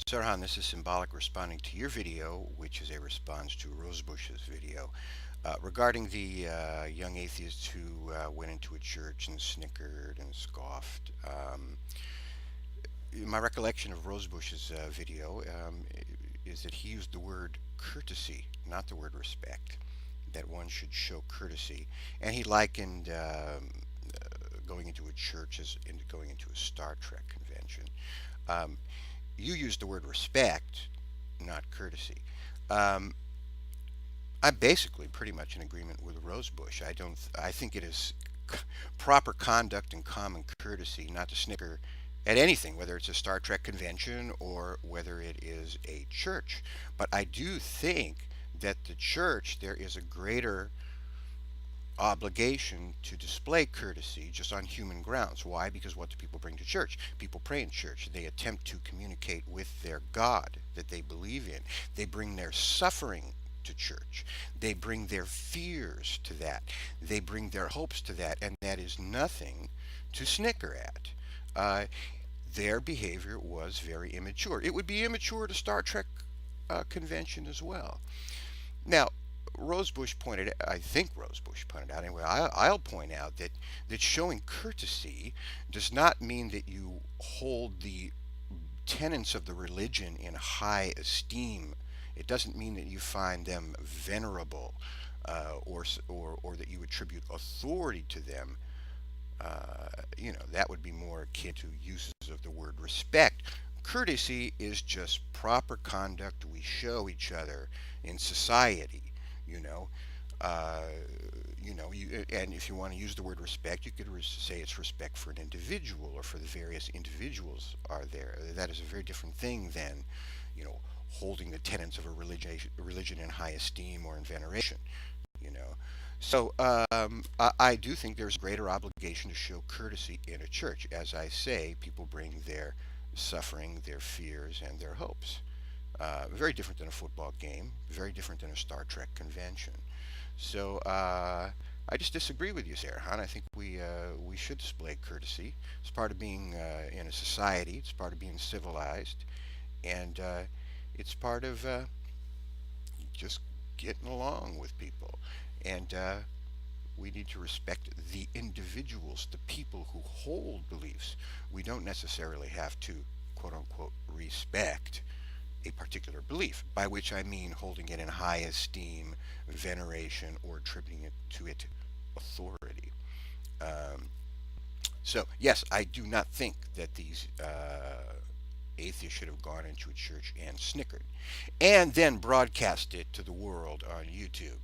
Sarhan, this is Symbolic responding to your video, which is a response to Rosebush's video regarding the young atheists who went into a church and snickered and scoffed. My recollection of Rosebush's video is that he used the word courtesy, not the word respect, that one should show courtesy. And he likened going into a church as going into a Star Trek convention. Um, you used the word respect, not courtesy. Um, I'm basically pretty much in agreement with Rosebush. I think it is proper conduct and common courtesy not to snicker at anything, whether it's a Star Trek convention or whether it is a church. But I do think that the church, there is a greater obligation to display courtesy just on human grounds. Why? Because what do people bring to church? People pray in church. They attempt to communicate with their God that they believe in. They bring their suffering to church. They bring their fears to that. They bring their hopes to that. And that is nothing to snicker at. Their behavior was very immature. It would be immature at a Star Trek convention as well. Now, I think Rosebush pointed out, anyway, I'll point out that showing courtesy does not mean that you hold the tenets of the religion in high esteem. It doesn't mean that you find them venerable or that you attribute authority to them. That would be more akin to uses of the word respect. Courtesy is just proper conduct we show each other in society. You know, uh, and if you want to use the word respect, you could say it's respect for an individual or for the various individuals are there. That is a very different thing than, holding the tenets of a religion in high esteem or in veneration. You know, so I do think there's a greater obligation to show courtesy in a church. As I say, people bring their suffering, their fears, and their hopes. Very different than a football game, very different than a Star Trek convention. So I just disagree with you, Sarhan. I think we should display courtesy. It's part of being in a society. It's part of being civilized, and it's part of just getting along with people. And we need to respect the individuals, the people who hold beliefs. We don't necessarily have to, quote unquote, respect a particular belief, by which I mean holding it in high esteem, veneration, or attributing it to it authority. Um, so, yes, I do not think that these atheists should have gone into a church and snickered and then broadcast it to the world on YouTube.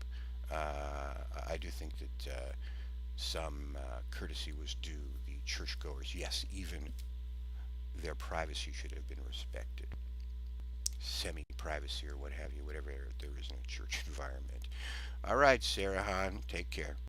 I do think that some courtesy was due the churchgoers. Yes, even their privacy should have been respected. Semi-privacy or what have you, whatever there is in a church environment. All right, Sarah Hahn, take care.